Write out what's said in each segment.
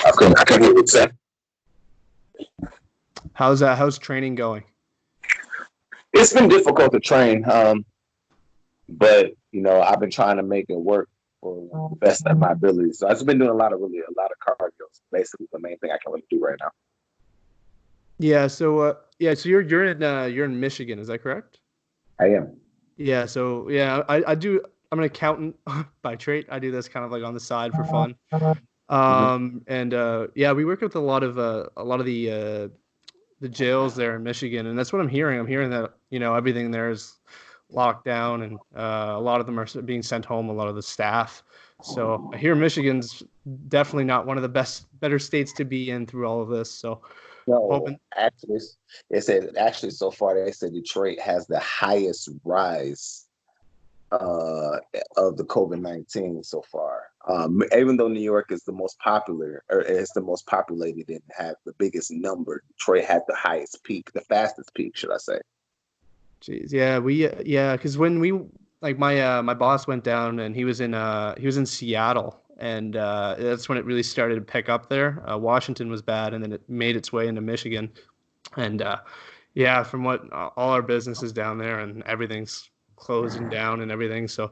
I can hear what you say. How's training going? It's been difficult to train, but I've been trying to make it work for the best of my ability. So I've just been doing a lot of cardio. Basically, the main thing I can really do right now. Yeah, so you're in Michigan, is that correct? I am. Yeah, so yeah, I'm an accountant by trade. I do this kind of like on the side for fun. Mhm. And yeah, we work with a lot of the jails there in Michigan, and that's what I'm hearing. I'm hearing that everything there is locked down, and a lot of them are being sent home. A lot of the staff. So I hear Michigan's definitely not one of the better states to be in through all of this. So No, hoping. actually, it said actually so far they said Detroit has the highest rise of the COVID-19 so far. Even though New York is the most popular, or is the most populated and have the biggest number, Detroit had the highest peak, the fastest peak, should I say? Jeez, yeah, because when we like my boss went down and he was in Seattle, and that's when it really started to pick up there. Washington was bad, and then it made its way into Michigan, and yeah, from what all our businesses down there and everything's closing down and everything. So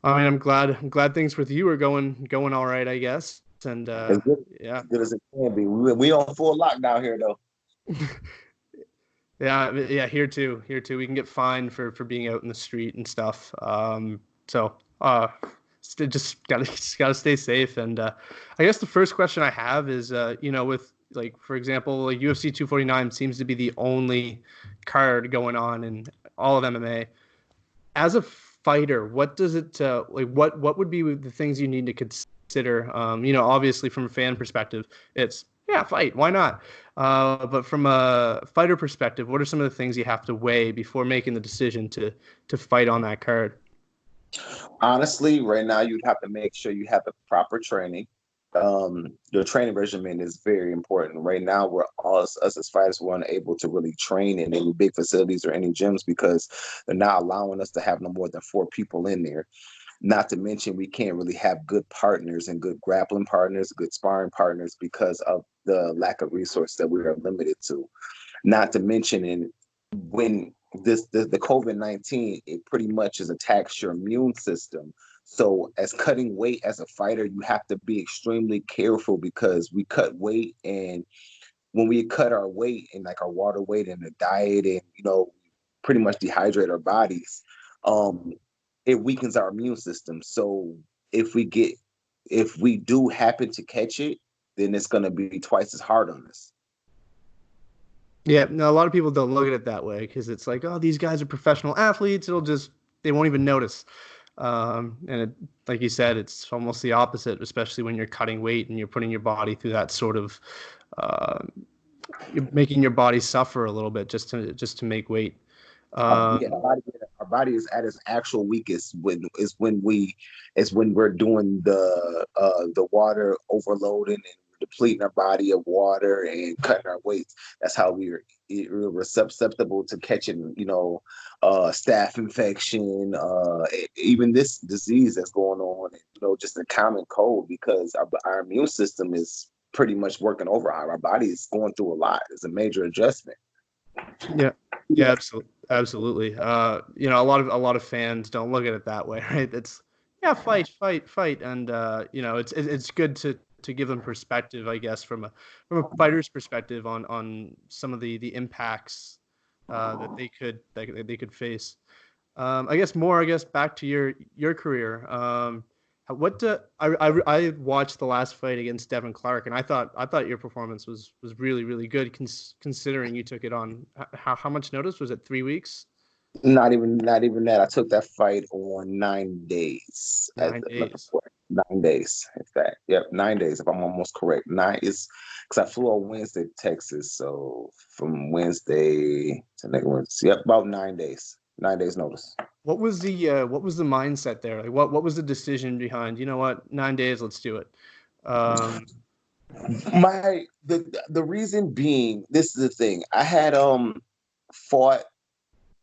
I mean, I'm glad things with you are going all right, I guess. And yeah. As good as it can be. We on full lockdown here though. Yeah, here too. Here too. We can get fined for being out in the street and stuff. So just gotta stay safe. And I guess the first question I have is, with like for example, like UFC 249 seems to be the only card going on in all of MMA. As a fighter, what does it like? What would be the things you need to consider? Obviously from a fan perspective, it's yeah, fight. Why not? But from a fighter perspective, what are some of the things you have to weigh before making the decision to fight on that card? Honestly, right now you'd have to make sure you have the proper training. Your training regimen is very important. Right now, we're all us as fighters were unable to really train in any big facilities or any gyms because they're not allowing us to have no more than 4 people in there. Not to mention, we can't really have good partners and good grappling partners, good sparring partners because of the lack of resources that we are limited to. Not to mention, in when the COVID-19, it pretty much is attacks your immune system. So as cutting weight as a fighter, you have to be extremely careful because we cut weight, and when we cut our weight and like our water weight and the diet, and pretty much dehydrate our bodies, um, it weakens our immune system. So if we get if we do happen to catch it, then it's gonna be twice as hard on us. Yeah, no, a lot of people don't look at it that way because it's like, oh, these guys are professional athletes. They won't even notice. And like you said, it's almost the opposite, especially when you're cutting weight and you're putting your body through that sort of, uh, you're making your body suffer a little bit just to make weight. Yeah, Um, our body is at its actual weakest when we're doing the water overloading and depleting our body of water and cutting our weights. That's how we're susceptible to catching staph infection, even this disease that's going on, just a common cold because our immune system is pretty much working over. Our body is going through a lot. It's a major adjustment. yeah, yeah, absolutely. A lot of fans don't look at it that way, right? It's yeah, fight, and it's good to give them perspective, I guess, from a fighter's perspective on some of the impacts that they could face. I guess back to your career. I watched the last fight against Devin Clark, and I thought your performance was really really good considering you took it on. How much notice was it? 3 weeks? Not even that. I took that fight on 9 days. 9 days. 9 days, in fact. Yep, 9 days. If I'm almost correct, nine is because I flew on Wednesday to Texas. So from Wednesday to next Wednesday, yep, about 9 days. 9 days notice. What was the mindset there? Like what was the decision behind? You know what? 9 days. Let's do it. Um, The reason being, this is the thing. Fought.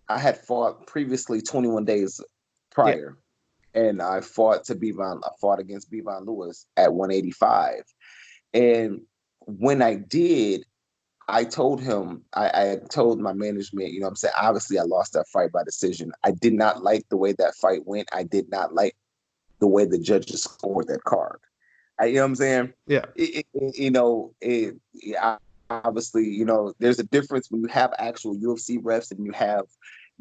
I had fought previously 21 days yeah, prior. and I fought against Bevon Lewis at 185. And when I did, I told him, I told my management, I'm saying, obviously I lost that fight by decision. I did not like the way that fight went. I did not like the way the judges scored that card. You know what I'm saying? Yeah. Obviously, there's a difference when you have actual UFC refs and you have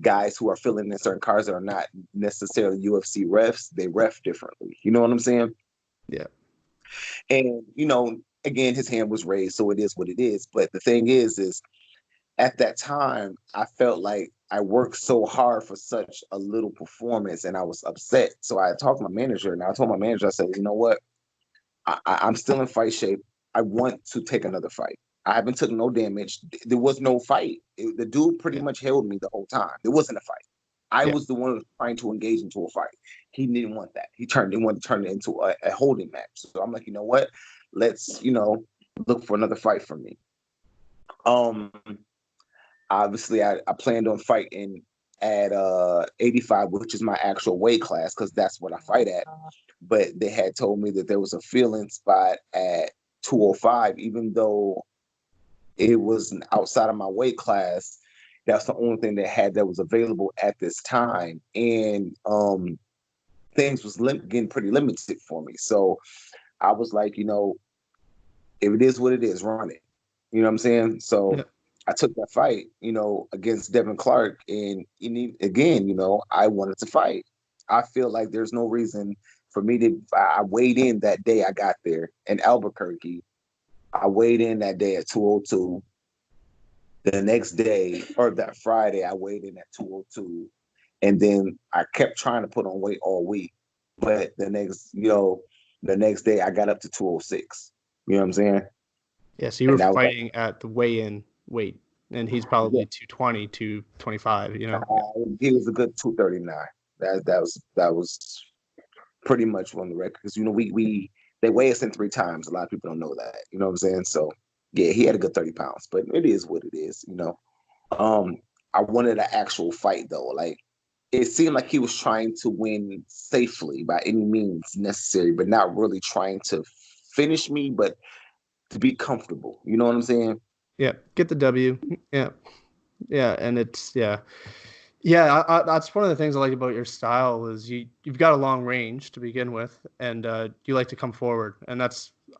guys who are filling in certain cards that are not necessarily UFC refs. They ref differently. You know what I'm saying? Yeah. And, again, his hand was raised, so it is what it is. But the thing is at that time, I felt like I worked so hard for such a little performance and I was upset. So I talked to my manager and I told my manager, I said, you know what? I'm still in fight shape. I want to take another fight. I haven't took no damage. There was no fight. The dude pretty much held me the whole time. There wasn't a fight. I was the one who was trying to engage into a fight. He didn't want that. He wanted to turn it into a holding match. So I'm like, you know what? Let's, look for another fight for me. Obviously I planned on fighting at 85, which is my actual weight class, because that's what I fight at. But they had told me that there was a feeling spot at 205, even though it was outside of my weight class. That's the only thing that was available at this time, and things was getting pretty limited for me. So I was like, if it is what it is, run it. You know what I'm saying? So I took that fight, against Devin Clark, and again, I wanted to fight. I feel like there's no reason for me to. I weighed in that day I got there in Albuquerque. I weighed in that day at 202. The next day, or that Friday, I weighed in at 202, and then I kept trying to put on weight all week. But the next day I got up to 206. You know what I'm saying? Yeah, so you were fighting at the weigh-in weight, and he's probably 220, 225, He was a good 239. That was pretty much on the record, because they weigh us in 3 times. A lot of people don't know that. You know what I'm saying? So yeah, he had a good 30 pounds, but it is what it is. I wanted an actual fight though. Like, it seemed like he was trying to win safely by any means necessary, but not really trying to finish me, but to be comfortable. You know what I'm saying? Yeah, get the W. Yeah. Yeah, and it's that's one of the things I like about your style is you've got a long range to begin with, and you like to come forward, and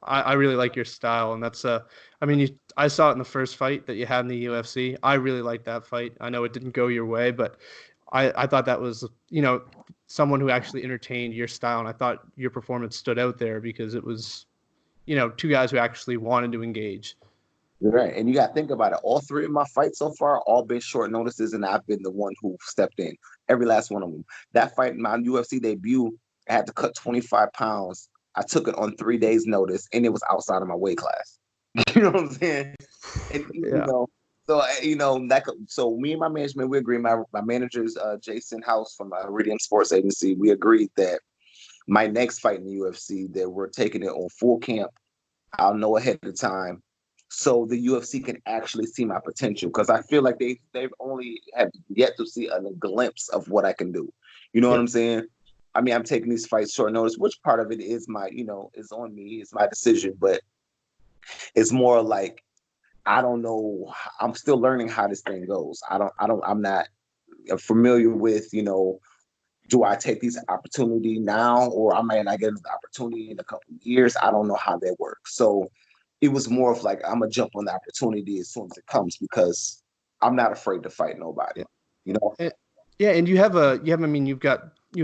I really like your style, and that's I saw it in the first fight that you had in the UFC. I really liked that fight. I know it didn't go your way, but I thought that was someone who actually entertained your style, and I thought your performance stood out there because it was 2 guys who actually wanted to engage. You're right. And you got to think about it. All 3 of my fights so far, all been short notices, and I've been the one who stepped in. Every last one of them. That fight, my UFC debut, I had to cut 25 pounds. I took it on 3 days' notice, and it was outside of my weight class. You know what I'm saying? And, so me and my management, we agreed. My manager's Jason House from Iridium Sports Agency. We agreed that my next fight in the UFC, that we're taking it on full camp. I'll know ahead of time, so the UFC can actually see my potential, because I feel like they've only have yet to see a glimpse of what I can do. You know what I'm saying? I mean, I'm taking these fights short notice, which part of it is is on me, it's my decision, but it's more like, I don't know. I'm still learning how this thing goes. I'm not familiar with, do I take these opportunity now, or I might not get an opportunity in a couple of years? I don't know how that works. So it was more of like, I'm gonna jump on the opportunity as soon as it comes, because I'm not afraid to fight nobody. And you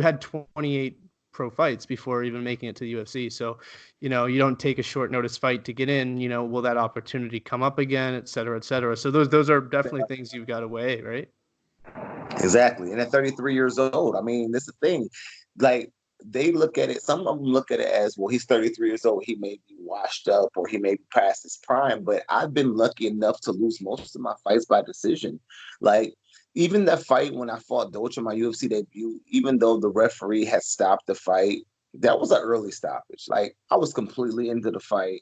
had 28 pro fights before even making it to the UFC. So, you don't take a short notice fight to get in, will that opportunity come up again, et cetera, et cetera. So those are definitely things you've got to weigh, right? Exactly. And at 33 years old, I mean, this is the thing. Like, they look at it, some of them look at it as, well, he's 33 years old, he may be washed up, or he may be past his prime. But I've been lucky enough to lose most of my fights by decision. Like, even that fight when I fought Docha, my UFC debut, even though the referee had stopped the fight, that was an early stoppage. Like, I was completely into the fight.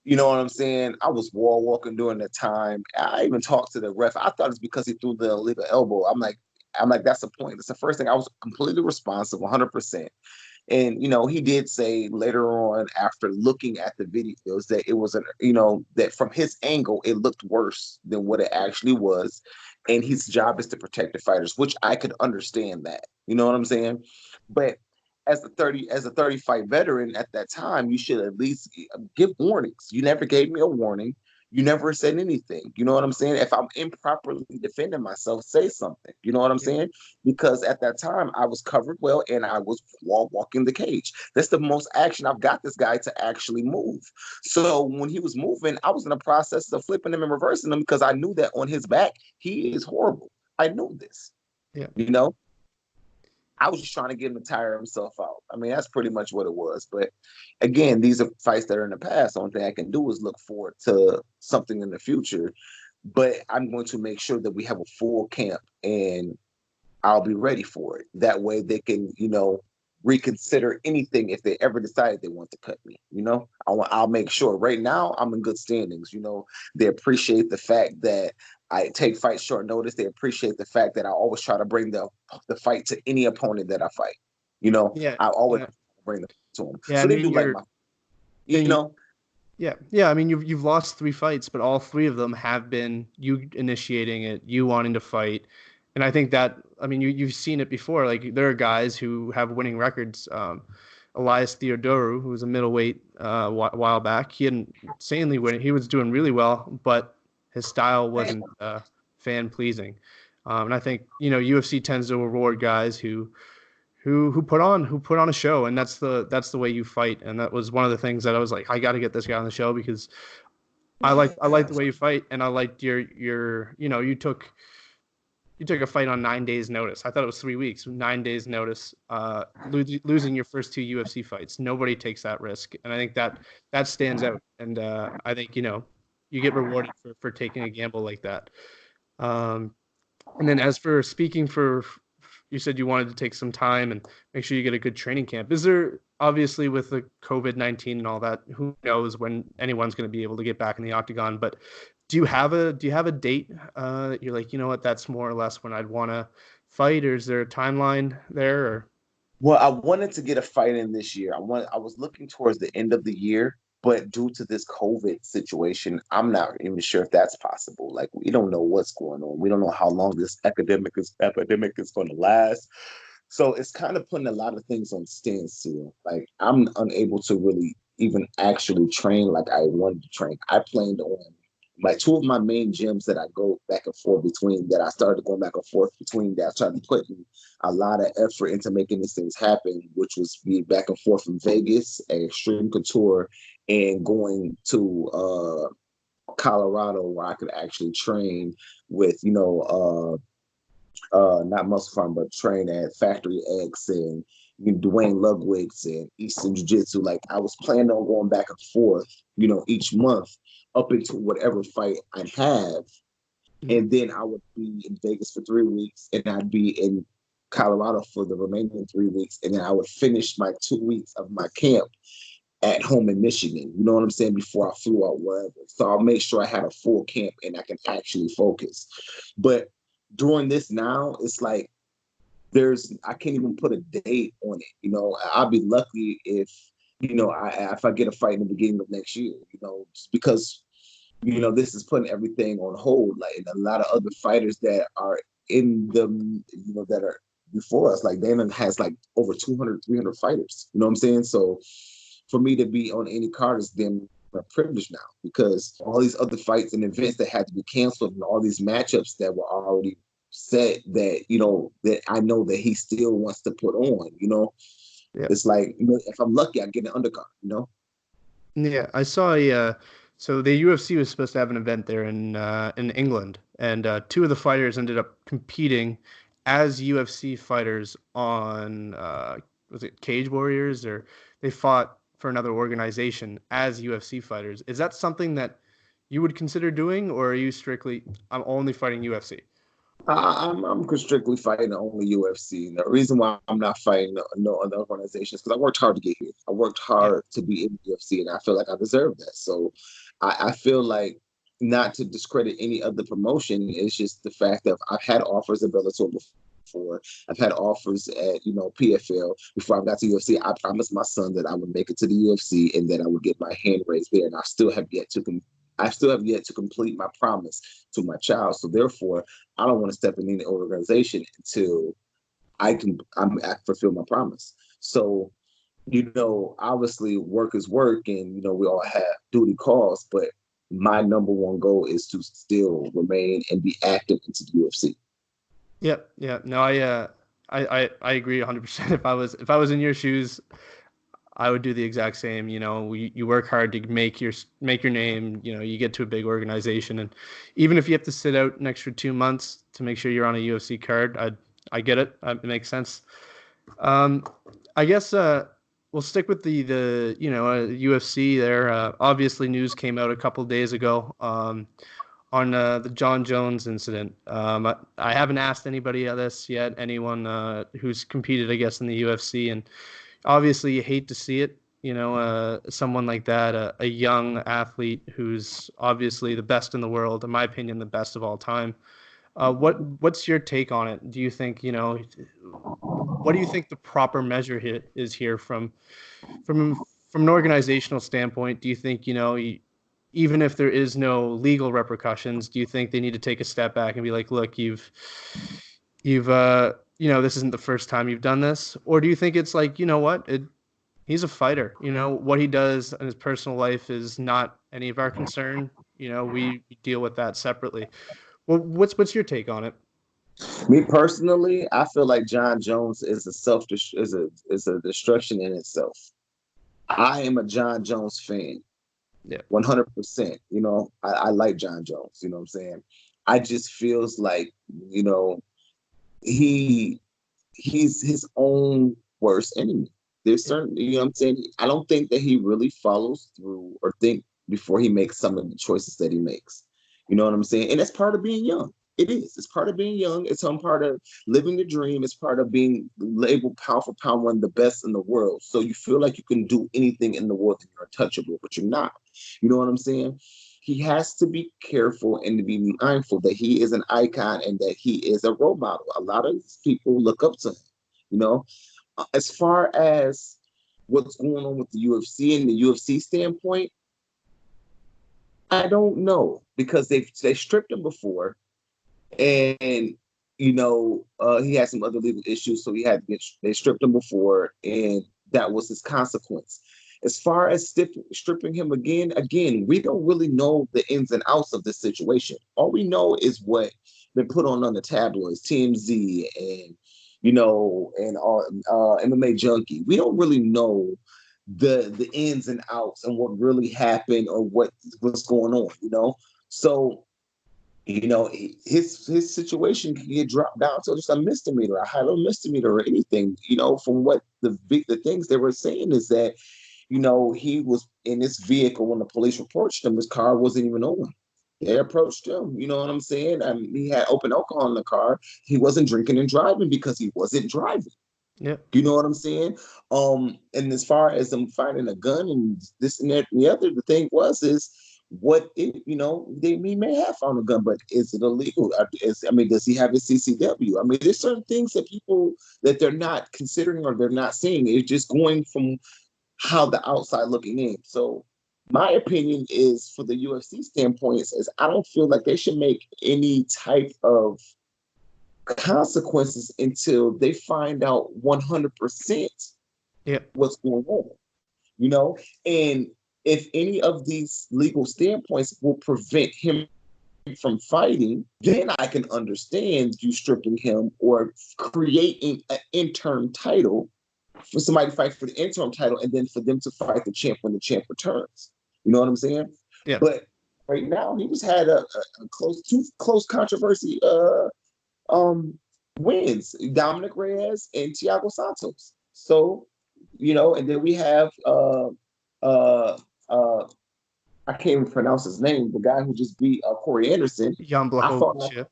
You know what I'm saying? I was wall walking during that time. I even talked to the ref. I thought it's because he threw the illegal elbow. I'm like, I'm like, that's the point. That's the first thing. I was completely responsive, 100%. And, he did say later on, after looking at the videos, that it was, that from his angle, it looked worse than what it actually was. And his job is to protect the fighters, which I could understand that. You know what I'm saying? But as a 30 fight veteran at that time, you should at least give warnings. You never gave me a warning. You never said anything. You know what I'm saying? If I'm improperly defending myself, say something. You know what I'm saying? Because at that time I was covered well and I was walking the cage. That's the most action I've got this guy to actually move. So when he was moving, I was in the process of flipping him and reversing him because I knew that on his back, he is horrible. I knew this. Yeah. I was just trying to get him to tire himself out. I mean, that's pretty much what it was. But again, these are fights that are in the past. The only thing I can do is look forward to something in the future. But I'm going to make sure that we have a full camp and I'll be ready for it. That way they can, reconsider anything if they ever decide they want to cut me. I'll make sure. Right now, I'm in good standings. They appreciate the fact that I take fights short notice. They appreciate the fact that I always try to bring the fight to any opponent that I fight. I always bring them to them. Yeah, so they do like my, Yeah. I mean, you've lost 3 fights, but all 3 of them have been you initiating it, you wanting to fight. And I think that, I mean, you've seen it before. Like, there are guys who have winning records. Elias Theodorou, who was a middleweight a while back, he had insanely winning. He was doing really well, but his style wasn't fan pleasing. And I think, UFC tends to reward guys who put on a show, and that's the way you fight. And that was one of the things that I was like, I got to get this guy on the show because I like the way you fight, and I liked your you took a fight on 9 days notice. I thought it was 3 weeks, 9 days notice, losing your first 2 UFC fights. Nobody takes that risk. And I think that stands out. And I think, you get rewarded for taking a gamble like that. And then as for speaking for, you said you wanted to take some time and make sure you get a good training camp. Is there, obviously with the COVID-19 and all that, who knows when anyone's going to be able to get back in the octagon, but do you have a date that you're like, you know what, that's more or less when I'd want to fight, or is there a timeline there? Or? Well, I wanted to get a fight in this year. I was looking towards the end of the year, but due to this COVID situation, I'm not even sure if that's possible. Like, we don't know what's going on. We don't know how long this epidemic is going to last. So it's kind of putting a lot of things on standstill. Like, I'm unable to really even actually train like I wanted to train. I planned on like 2 of my main gyms that I go back and forth between, that I started going back and forth between, that I started putting a lot of effort into making these things happen, which was be back and forth from Vegas at Extreme Couture and going to Colorado, where I could actually train with, not Muscle Farm, but train at Factory X and Dwayne Ludwig's and Eastern Jiu-Jitsu. Like, I was planning on going back and forth, each month up into whatever fight I'd have. And then I would be in Vegas for 3 weeks, and I'd be in Colorado for the remaining 3 weeks. And then I would finish my 2 weeks of my camp at home in Michigan. You know what I'm saying? Before I flew out wherever. So I'll make sure I had a full camp and I can actually focus. But during this now, it's like I can't even put a date on it. I'll be lucky if, if I get a fight in the beginning of next year, just because, this is putting everything on hold. Like, and a lot of other fighters that are in the, that are before us, like Dana has like over 200, 300 fighters. You know what I'm saying? So for me to be on any card is then a privilege now, because all these other fights and events that had to be canceled and all these matchups that were already set that, that I know that he still wants to put on, It's like, if I'm lucky, I get an undercard, Yeah, I saw so the UFC was supposed to have an event there in England, and 2 of the fighters ended up competing as UFC fighters on was it Cage Warriors, or they fought for another organization as UFC fighters. Is that something that you would consider doing, or are you strictly, I'm only fighting UFC? I'm strictly fighting only UFC. And the reason why I'm not fighting no other organizations, because I worked hard to get here. I worked hard to be in UFC, and I feel like I deserve that. So I feel like, not to discredit any other promotion, it's just the fact that I've had offers of Bellator before. I've had offers at, PFL. Before I got to UFC, I promised my son that I would make it to the UFC and that I would get my hand raised there. And I still have yet to complete my promise to my child. So therefore, I don't want to step in any organization until I fulfill my promise. So, obviously work is work, and we all have duty calls, but my number one goal is to still remain and be active into the UFC. Yep. Yeah. No, I agree 100%. If I was in your shoes, I would do the exact same. You work hard to make your name. You get to a big organization, and even if you have to sit out an extra 2 months to make sure you're on a UFC card, I get it. It makes sense. I guess we'll stick with the UFC there. Obviously, news came out a couple days ago on the John Jones incident. I haven't asked anybody this yet, anyone who's competed, I guess, in the UFC, and obviously you hate to see it. Someone like that, a young athlete who's obviously the best in the world, in my opinion, the best of all time. What's your take on it? Do you think, what do you think the proper measure is here from an organizational standpoint? Do you think, even if there is no legal repercussions, do you think they need to take a step back and be like, look, this isn't the first time you've done this? Or do you think it's like, what? He's a fighter. What he does in his personal life is not any of our concern. We deal with that separately. Well, what's your take on it? Me personally, I feel like John Jones is a destruction in itself. I am a John Jones fan. Yeah. 100%. I like John Jones. You know what I'm saying? I just feels like, he's his own worst enemy. There's certain, what I'm saying? I don't think that he really follows through or think before he makes some of the choices that he makes. You know what I'm saying? And that's part of being young. It is. It's part of being young. It's some part of living the dream. It's part of being labeled pound for pound one of the best in the world. So you feel like you can do anything in the world and you're untouchable, but you're not. You know what I'm saying? He has to be careful and to be mindful that he is an icon and that he is a role model. A lot of people look up to him. As far as what's going on with the UFC and the UFC standpoint, I don't know, because they stripped him before, and he had some other legal issues, so they stripped him before, and that was his consequence. As far as stripping him again, we don't really know the ins and outs of this situation. All we know is what been put on the tabloids, TMZ, and and all MMA Junkie. We don't really know the ins and outs and what really happened or what's going on. So his situation can get dropped down to just a misdemeanor, a high level misdemeanor, or anything. From what the things they were saying is that he was in this vehicle when the police approached him. His car wasn't even on. They approached him. You know what I'm saying? I mean, he had open alcohol in the car. He wasn't drinking and driving because he wasn't driving. Yeah. You know what I'm saying? And as far as them finding a gun and this and that and the other, the thing is what it, he may have found a gun, but is it illegal? Does he have a CCW? I mean, there's certain things that people that they're not considering or they're not seeing. It's just going from how the outside looking in. So my opinion is, for the UFC standpoint, is I don't feel like they should make any type of consequences until they find out 100% what's going on, and if any of these legal standpoints will prevent him from fighting, then I can understand you stripping him or creating an interim title for somebody to fight for the interim title and then for them to fight the champ when the champ returns. You know what I'm saying? Yeah. But right now, he just had two close controversy wins, Dominic Reyes and Thiago Santos. So, and then we have I can't even pronounce his name, the guy who just beat Corey Anderson. Jan Blachowicz,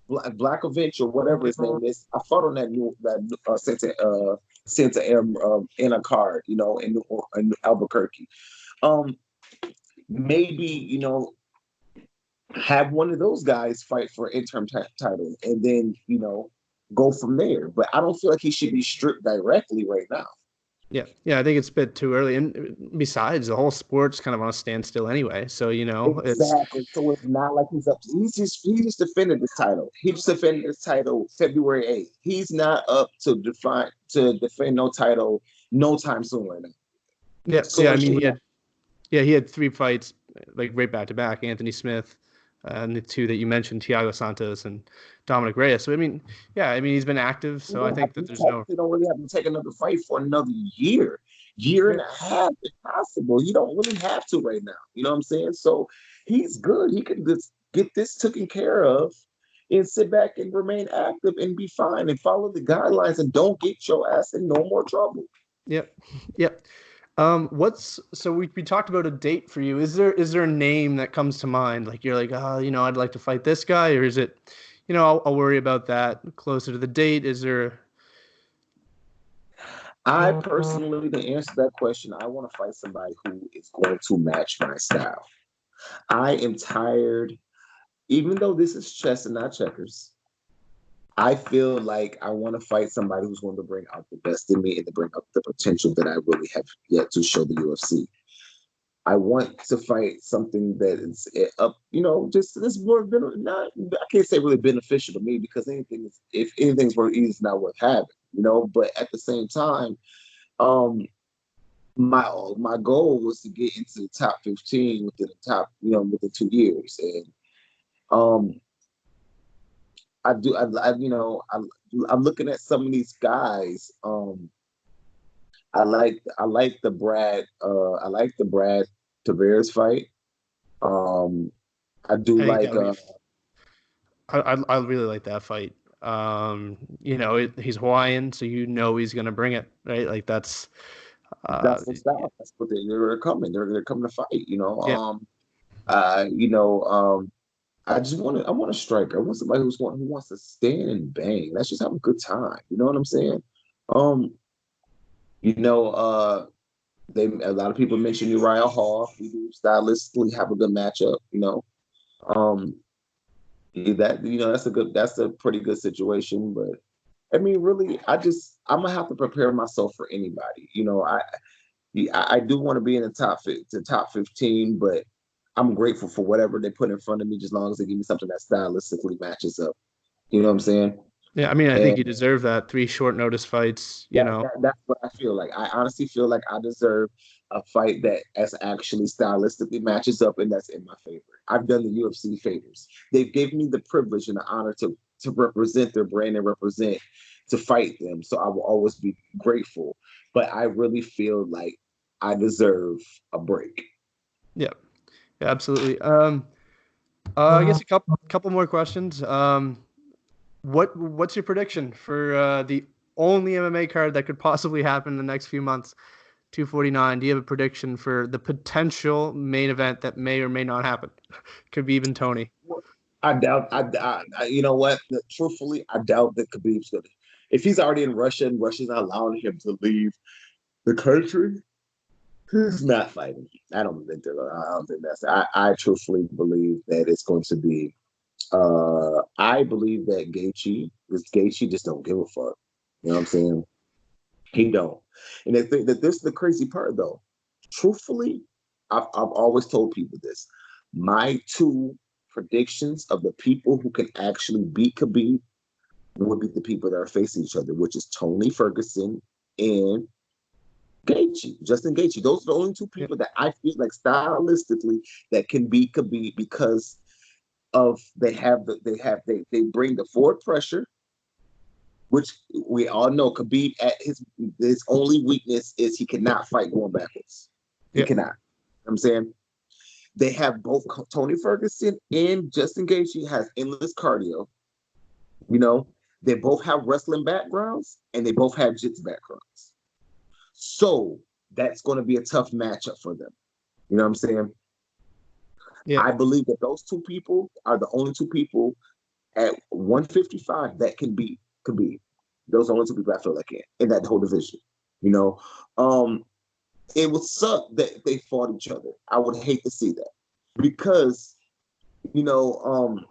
Blachowicz or whatever his name is. I fought on that Santa Ana card, in Albuquerque. Maybe, have one of those guys fight for an interim title, and then, go from there. But I don't feel like he should be stripped directly right now. Yeah, I think it's a bit too early. And besides, the whole sport's kind of on a standstill anyway. So, it's Exactly. So it's not like he's up. He just defended this title. He just defended this title February 8th. He's not up to defend no title no time soon right now. yeah. So I it mean, should. he had 3 fights like right back to back. Anthony Smith, and the 2 that you mentioned, Thiago Santos and Dominic Reyes. So I mean, he's been active. You So I don't have think to that there's no. you don't really have to take another fight for another year Yeah, and a half if possible. You don't really have to right now. You know what I'm saying? So he's good. He can just get this taken care of and sit back and remain active and be fine and follow the guidelines and don't get your ass in no more trouble. yep, yep. So we talked about a date for you. Is there a name that comes to mind? Like you're like, I'd like to fight this guy, or is it, I'll worry about that closer to the date. Is there? I personally, to answer that question, I want to fight somebody who is going to match my style. I am tired, even though this is chess and not checkers. I feel like I want to fight somebody who's going to bring out the best in me and to bring out the potential that I really have yet to show the UFC. I want to fight something that is up, just this more not. I can't say really beneficial to me because if anything's worth eating, it's not worth having. But at the same time, um, my goal was to get into the top 15 within 2 years, and um, I do. I'm looking at some of these guys. I like the Brad Tavares fight. I do Hey, like yeah, I really like that fight. He's Hawaiian, so he's gonna bring it, right? Like that's the style. That's what they're coming. They're coming to fight. yeah, Uh, you know, um, I want a striker. I want somebody who wants to stand and bang. Let's just have a good time. You know what I'm saying? Um, you know, a lot of people mention Uriah Hall. We do stylistically have a good matchup. Um, that's a pretty good situation. But I mean, really, I'm gonna have to prepare myself for anybody. I do want to be in the top 15, but I'm grateful for whatever they put in front of me, just long as they give me something that stylistically matches up. You know what I'm saying? yeah. I mean, I think And you deserve that. 3 short notice fights. that's what I feel like. I honestly feel like I deserve a fight that as actually stylistically matches up and that's in my favor. I've done the UFC favors. They've given me the privilege and the honor to represent their brand and to fight them. So I will always be grateful. But I really feel like I deserve a break. Yeah, yeah, absolutely. I guess a couple more questions. What's your prediction for the only MMA card that could possibly happen in the next few months? 249. Do you have a prediction for the potential main event that may or may not happen? Could be even Tony. I doubt. You know what? Truthfully, I doubt that Khabib's gonna. If he's already in Russia and Russia's not allowing him to leave the country, he's not fighting. I don't think I don't think that's. I truthfully believe that it's going to be. I believe that Gaethje just don't give a fuck. You know what I'm saying? He don't. And I think that this is the crazy part, though. Truthfully, I've always told people this. My 2 predictions of the people who can actually beat Khabib would be the people that are facing each other, which is Tony Ferguson and Justin Gaethje. Those are the only 2 Yeah, people that I feel like stylistically that can beat Khabib because of they bring the forward pressure, which we all know Khabib at his only weakness is he cannot fight going backwards. He yeah, cannot. I'm saying they have both Tony Ferguson and Justin Gaethje has endless cardio. You know, they both have wrestling backgrounds and they both have jiu-jitsu backgrounds. So that's going to be a tough matchup for them. You know what I'm saying? yeah, I believe that those 2 people are the only 2 people at 155 that can beat Khabib. Those are the only 2 people I feel like in that whole division. You know, it would suck that they fought each other. I would hate to see that because you know,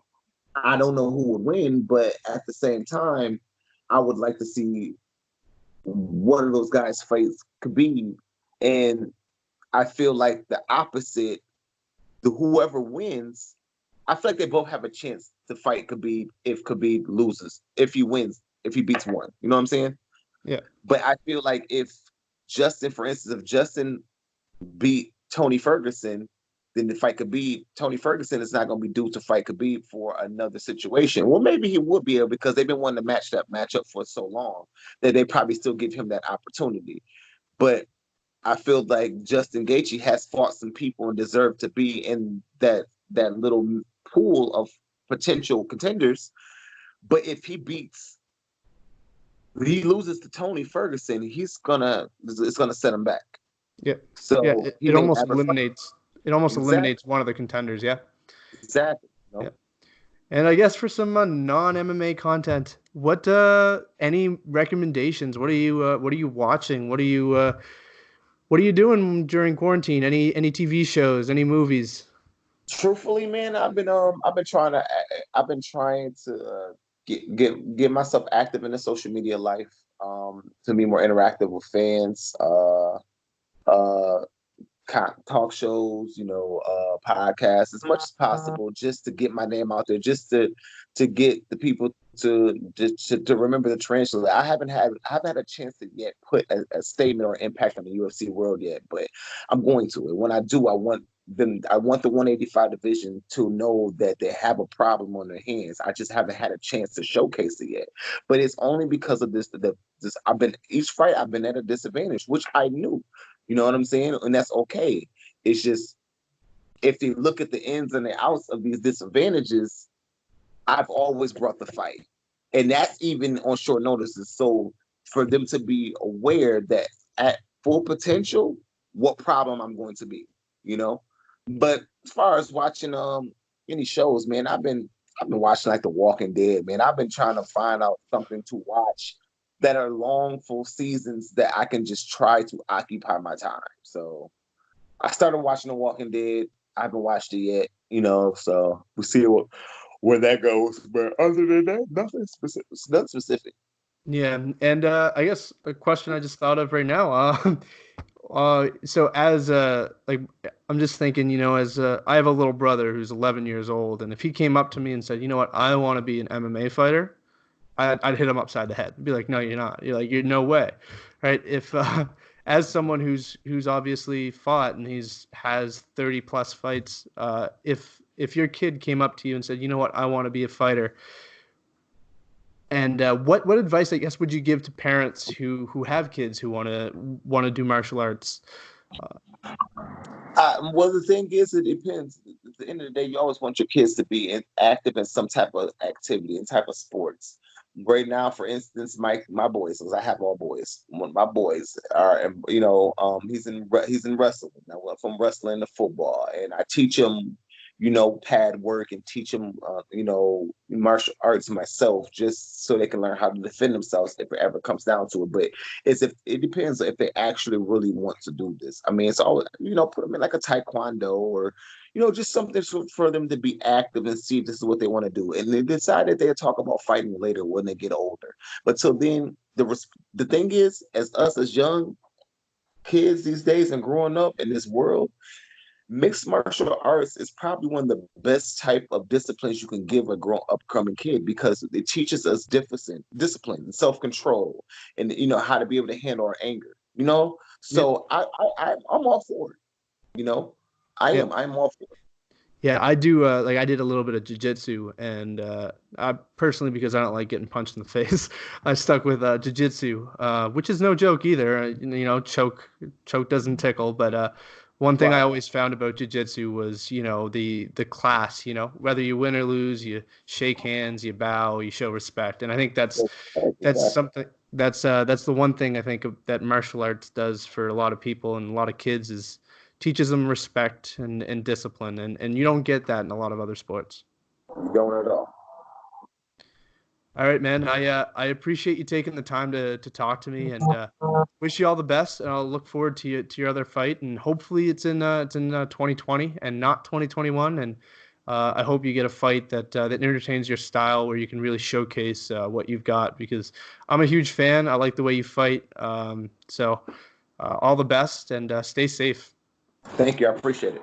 I don't know who would win, but at the same time, I would like to see one of those guys fights Khabib, and I feel like the opposite. The whoever wins, I feel like they both have a chance to fight Khabib if Khabib loses. If he wins, if he beats one, you know what I'm saying? Yeah. But I feel like if Justin, for instance, if Justin beat Tony Ferguson, then the fight Khabib, Tony Ferguson is not going to be due to fight Khabib for another situation. Well, maybe he would be able because they've been wanting to match up for so long that they probably still give him that opportunity. But I feel like Justin Gaethje has fought some people and deserved to be in that little pool of potential contenders. But if he loses to Tony Ferguson, it's gonna set him back. Yeah. Yeah. So he It may almost never fight. eliminates. It almost Exactly. eliminates one of the contenders. Yeah. Exactly. You know? Yeah. And I guess for some non-MMA content, what any recommendations? What are you watching? What are you doing during quarantine? Any TV shows? Any movies? Truthfully, man, I've been trying to get myself active in the social media life, to be more interactive with fans, uh talk shows, podcasts, as much as possible, just to get my name out there, just to get the people to remember the tarantula. I haven't had a chance to yet put a statement or impact on the UFC world yet, but I'm going to. And when I do, I want the 185 division to know that they have a problem on their hands. I just haven't had a chance to showcase it yet. But it's only because of this each fight I've been at a disadvantage, which I knew. You know what I'm saying? And that's okay. It's just if they look at the ins and the outs of these disadvantages, I've always brought the fight. And that's even on short notices. So for them to be aware that at full potential, what problem I'm going to be, you know? But as far as watching any shows, man, I've been watching like The Walking Dead, man. I've been trying to find out something to watch that are long, full seasons that I can just try to occupy my time. So I started watching The Walking Dead. I haven't watched it yet, so we'll see where that goes. But other than that, nothing specific. Nothing specific. Yeah, and I guess a question I just thought of right now. So as like I'm just thinking, as I have a little brother who's 11 years old, and if he came up to me and said, you know what, I want to be an MMA fighter, I'd hit him upside the head. I'd be like, no, you're not. You're like, you're no way, right? If as someone who's obviously fought and has 30 plus fights, if your kid came up to you and said, you know what, I want to be a fighter, and what advice, I guess, would you give to parents who have kids who want to do martial arts? Well, the thing is, it depends. At the end of the day, you always want your kids to be active in some type of activity, in type of sports. Right now, for instance, my boys, because I have all boys. One of my boys are, he's in wrestling. I went from wrestling to football, and I teach him, pad work and teach them, martial arts myself, just so they can learn how to defend themselves if it ever comes down to it. But it depends if they actually really want to do this. I mean, it's all, put them in like a taekwondo or, just something for them to be active and see if this is what they want to do. And they decided they'll talk about fighting later when they get older. But till then, the thing is, as young kids these days and growing up in this world, mixed martial arts is probably one of the best type of disciplines you can give a grown upcoming kid because it teaches us discipline and self-control and how to be able to handle our anger. So yeah. I'm all for it. I'm all for it. Yeah, I do. Like I did a little bit of jiu-jitsu, and I personally, because I don't like getting punched in the face, I stuck with jiu-jitsu, which is no joke either. Choke doesn't tickle, but one thing I always found about jiu-jitsu was, the class. Whether you win or lose, you shake hands, you bow, you show respect, and I think that's something that's the one thing I think that martial arts does for a lot of people and a lot of kids is teaches them respect and discipline, and you don't get that in a lot of other sports. You don't at all. All right, man. I appreciate you taking the time to talk to me, and wish you all the best. And I'll look forward to your other fight, and hopefully it's in 2020 and not 2021. And I hope you get a fight that entertains your style, where you can really showcase what you've got, because I'm a huge fan. I like the way you fight. So all the best, and stay safe. Thank you. I appreciate it.